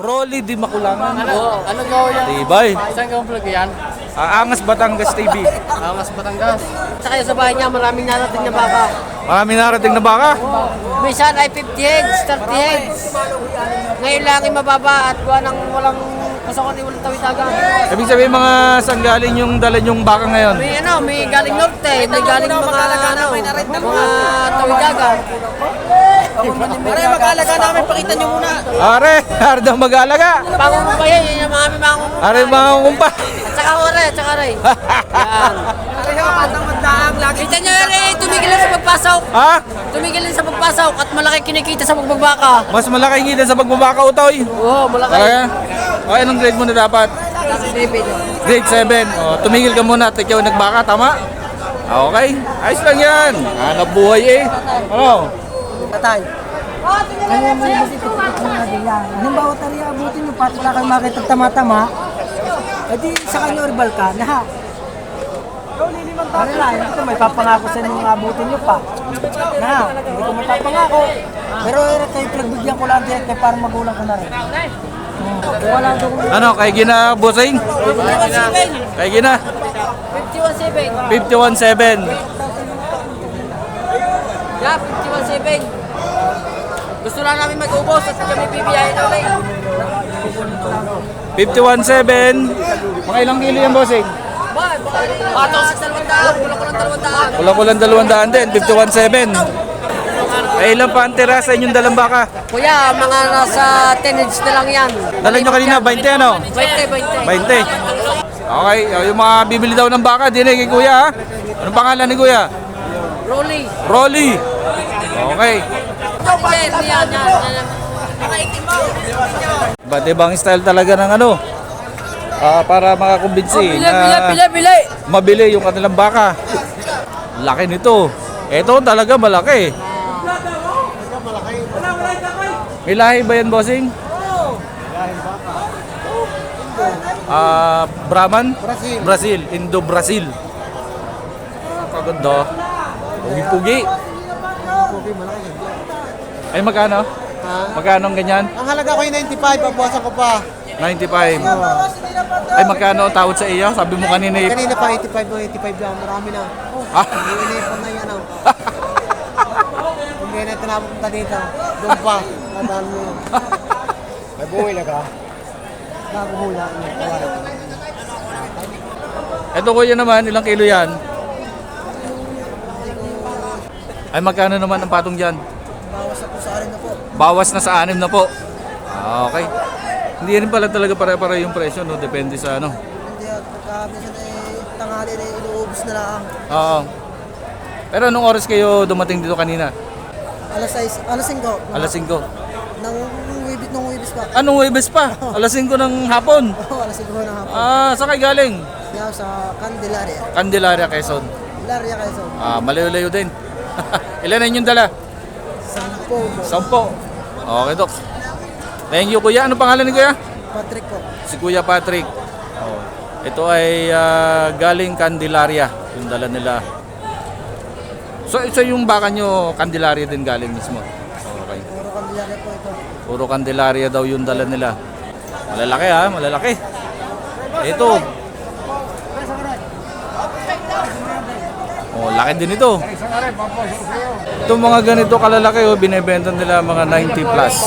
Rolly Di Makulangan. Ano gawin yan? Tibay. Saan ka vlog yan? Angas Batangas TV. Angas Batangas. Saka sa bahay niya, maraming narating na baka. Marami narating na baka. Minsan ay 50 heads, 30 heads. Ngayon lang ay mababa at gawa ng walang kasakan ni walang tawid-dagan. Ibig sabihin mga saan galing yung dala yung baka ngayon? May galing norte, may galing mga tawid-dagan. Pare, mag-alaga namin, pakita nyo muna. Are daw mag-aalaga. Pangungumpa yan, yun yung mga mangungumpa. Are mga kumpa. At saka ore, at saka ray. Yan. Kita nyo rin, tumigil lang sa pagpasok. Ha? Tumigil lang sa pagpasok at malaki kinikita sa pagbabaka. Mas malaki kita sa pagbabaka utoy. Oo, malaki. Talaga? O, anong grade mo na dapat? Grade 7. O, tumigil ka muna at ikaw nagbaka, tama? Okay, ayos lang yan. Hanap buhay eh. Ano? Tatay. Kaya mo yung masipit na ganyan. Halimbawa tayo abutin nyo pat wala kang makita tama-tama. E di sa kanya orbal ka, naha. Ano lang, ito may papangako sa inyo abutin nyo pa. Naha, hindi ko matapangako. Pero kayo pinagbigyan ko lang din kaya parang magulang ko na rin. Wala doon. Ano, kay Gina Busing? Kay Gina? 51.7. 51.7. Yeah, 51.7. Gusto lang namin mag-ubos at kami bibiyahin na ulit. 51.7. Mga ilang kilo yan, bossing? Bato sa 200, kulang-kulang 200. Kulang-kulang 200 din, 51.7. Ay ilang pa ang tira sa inyong dalang baka? Kuya, mga nasa 10 heads na lang yan. Dala nyo kanina, 20 ano? 20. 20. Okay, yung mga bibili daw ng baka, dinig kay kuya ha? Anong pangalan ni kuya? Rolly. Rolly. Okay. Yan. Iba't ibang style talaga ng ano? Para makakumbinsi na Pila. mabili yung kanilang baka. Laki nito. Ito talaga malaki. May lahi ba yan, bossing? Brahman? Brazil. Indo-Brazil. Kaganda. Pugi-pugi. Ay magkano? Magkano ang ganyan? Ang halaga ko yung 95, babawasan ko pa. 95. Ay magkano ang tawad sa iyo? Sabi mo kanina eh. Kanina pa 85 o 85 lang, marami na. Ah, Inipon na yan. Hindi na ito napunta dito. Doon pa, nadaan mo yun. May buhay na ka? Nakuhula niya. eto kuya naman, ilang kilo yan? Ay magkano naman ang patong dyan? Bawas ako sa akin na po. Bawas na sa 6 na po. Okay. Hindi rin pala talaga pare-pare yung presyo, no? Depende sa ano. Hindi at pagka minsan tanghali na inuubos na lang. Oo. Pero anong oras kayo dumating dito kanina? Alas 6, alas 5. Alas 5. Nung wibis pa. Anong Huwebes pa? Alas 5 ng hapon. Oo, alas 5 na hapon. Saan kayo galing? Yan sa Candelaria. Candelaria, Quezon. Candelaria kayo sa Malayo-layo din. Ilan na inyong dala? 10. 10. Okay, Dok. Thank you, kuya. Ano pangalan ni kuya? Patrick po. Si Kuya Patrick. Ito ay galing Candelaria. Yung dala nila. So yung baka nyo, Candelaria din galing mismo. Okay. Puro Candelaria po ito. Puro Candelaria daw yung dala nila. Malalaki ha, malalaki. Ito. Laki din ito. Itong mga ganito kalalaki, binebenta nila mga 90 plus.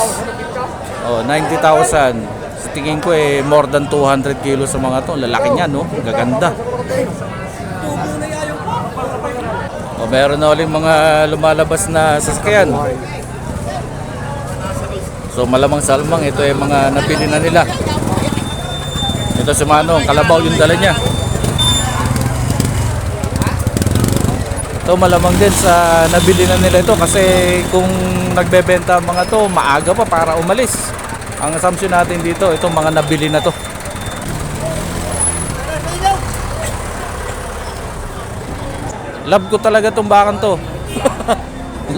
90,000. Sa tingin ko more than 200 kilos sa mga to. Lalaki niya, no? Gaganda. Meron na ulit mga lumalabas na sasakyan. So malamang salmang ito ay mga nabili na nila. Ito si Manong, kalabaw yung dala niya. Ito malamang din sa nabili na nila ito kasi kung nagbebenta ang mga to, maaga pa para umalis. Ang assumption natin dito, itong mga nabili na to. Love ko talaga itong bakang to.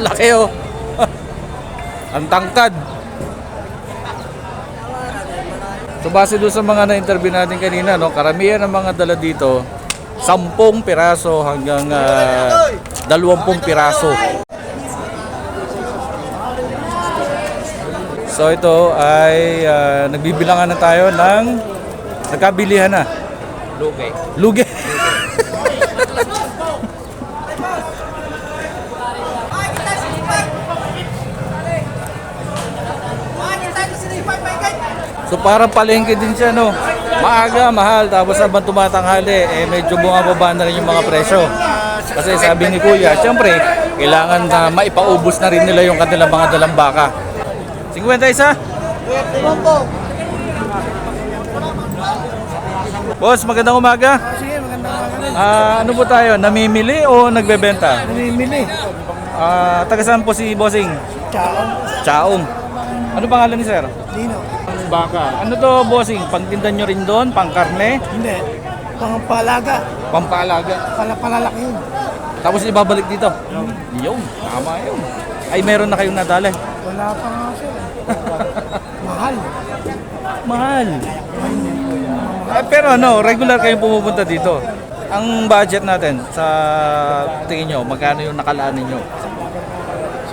Laki oh. Ang tangkad. So base doon sa mga na-interview natin kanina, no, karamihan ng mga dala dito 10 piraso hanggang 20 So ito ay nagbibilangan na tayo ng nagkabilihan na. Lugi. Lugi. So parang palengke din siya, no? Maaga, mahal, tapos habang tumatanghali, medyo bumababa na rin yung mga presyo. Kasi sabi ni Kuya, syempre, kailangan na maipaubos na rin nila yung kanilang mga dalang baka. 51? Boss, magandang umaga. Sige, magandang umaga. Ano po tayo, namimili o nagbebenta? Namimili. Taga saan po si Bossing? Ciao. Chaong. Ano pangalan ni Sir? Dino. Baka. Ano to, Bossing? Pangtinda nyo rin doon? Pangkarne? Hindi. Pangpalaga. Pampalaga? Palalaki yun. Tapos ibabalik dito? Yun, tama yun. Ay, meron na kayong nadali? Wala pa nga sir. Mahal. Mahal. Pero ano, regular kayong pumupunta dito. Ang budget natin sa tingin nyo, magkano yung nakalaan ninyo?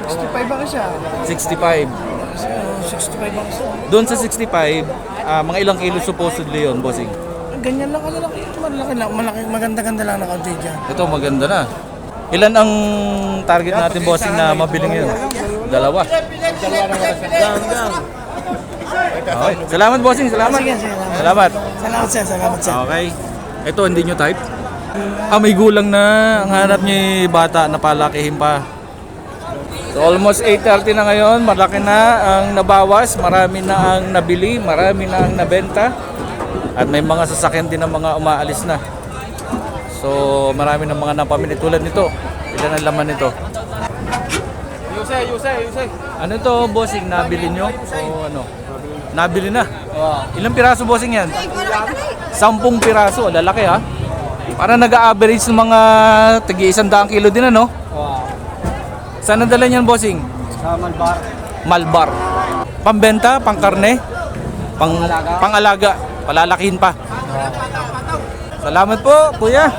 65 ba siya? 65. 65 ba siya? Doon sa 65, mga ilang kilo supposedly yun, Bossing? Ganyan lang kalaki. Malaki lang. Malaki, maganda-ganda lang na kaunti dyan. Ito, maganda na. Ilan ang target natin, Bossing, na mabili ngayon? Dalawa. Okay. Salamat, Bossing. Salamat. Sige, sige. Salamat. Salamat sir. Salamat sir. Okay. Ito, hindi nyo type? May gulang na. Ang hanap niyo bata na palakihin pa. So, almost 8:30 na ngayon. Malaki na ang nabawas. Marami na ang nabili. Marami na ang nabenta. At may mga sasakyan din ng mga umaalis na. So, marami ng mga napamili tulad nito. Ilan ang laman nito? Yuse. Ano to, Bossing? Nabili nyo? O ano? Nabili na. Ilang piraso, Bossing, yan? 10 piraso. Lalaki, ha? Para nag-average ng mga tigi-100 kilo din, ano? Saan ang dala niyan, Bossing? Sa Malbar. Malbar. Pambenta, pangkarne, pangalaga, palalakihin pa. Salamat po, Kuya.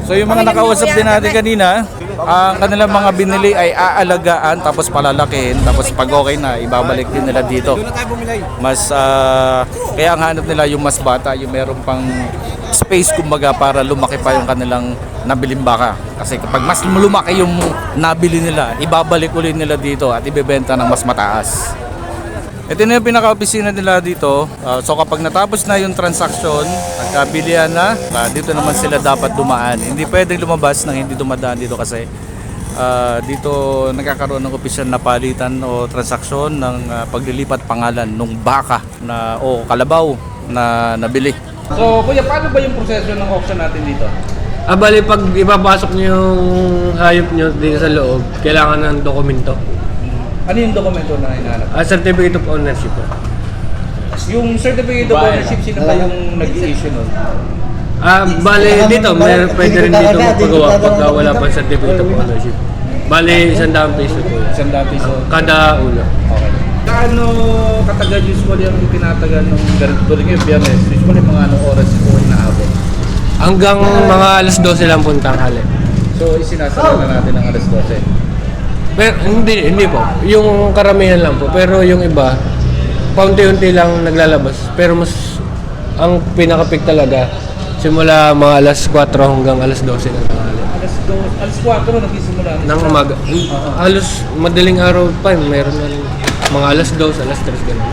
So yung mga nakausap din natin kanina, ang kanilang mga binili ay aalagaan tapos palalakihin, tapos pag okay na ibabalik din nila dito. Mas kaya ang hanap nila yung mas bata, yung meron pang space kumbaga para lumaki pa yung kanilang nabiling baka. Kasi kapag mas lumaki yung nabili nila, ibabalik ulit nila dito at ibebenta ng mas mataas. Ito na yung pinaka-opisina nila dito. So kapag natapos na yung transaction, nagkabilihan na, dito naman sila dapat dumaan. Hindi pwedeng lumabas nang hindi dumadaan dito kasi dito nagkakaroon ng opisyal na palitan o transaksyon ng paglilipat pangalan ng baka na o kalabaw na nabili. So kuya, paano ba yung proseso ng auction natin dito? Bali, pag ipapasok niyo yung hayop niyo dito sa loob, kailangan ng dokumento. Ano yung dokumento na hinahanap? Certificate of ownership po. Yung certificate of ownership, sino ba yung nag-i-issue nun? Bali, dito, pwede rin dito magpagawa pagka wala pa certificate of ownership. Bali, 100 piso po. 100 piso. Kada ulo. Okay. Kaano katagal usually ang tinatagal ng ganito tuloy ngayon, Biyernes? Usually mga anong oras po inaabot? Hanggang mga alas 12 lang po tanghali. So isinasala na natin ng alas 12. Pero hindi po. Yung karamihan lang po. Pero yung iba, paunti-unti lang naglalabas. Pero mas ang pinaka-peak talaga simula mga alas 4 hanggang alas 12 ng tanghali. Alas 4 nagsisimula. Nang umaga. Halos madaling araw pa, mayroon na mga alas 2, alas 3 ganun.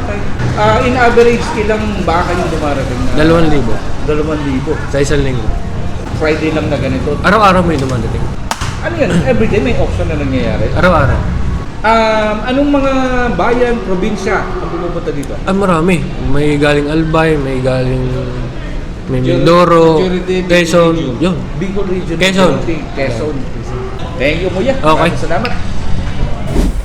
Okay. In average, ilang baka yung dumarating na? 2,000 2,000. sa isang linggo. Friday lang na ganito. Araw-araw may dumadating. Ano yan? Everyday may auction na nangyayari? Araw-araw. Anong mga bayan, probinsya ang pumupunta dito? Marami. May galing Albay, may galing Mindoro, Quezon. Yun. Bicol region. Quezon. Quezon. Thank you, Kuya. Okay. Salamat.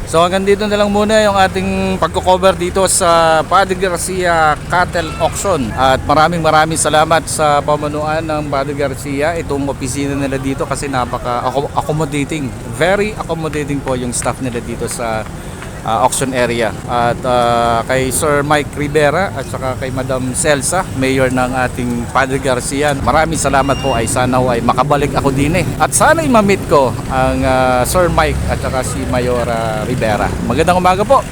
So hanggang dito na lang muna yung ating pagko-cover dito sa Padre Garcia Cattle Auction. At maraming salamat sa pamunuan ng Padre Garcia. Itong opisina nila dito kasi napaka-accommodating. Very accommodating po yung staff nila dito sa auction area. At kay Sir Mike Rivera at saka kay Madam Celsa, Mayor ng ating Padre Garcia. Maraming salamat po, ay sana ay makabalik ako din At sana ay ma-meet ko ang Sir Mike at saka si Mayor Rivera. Magandang umaga po.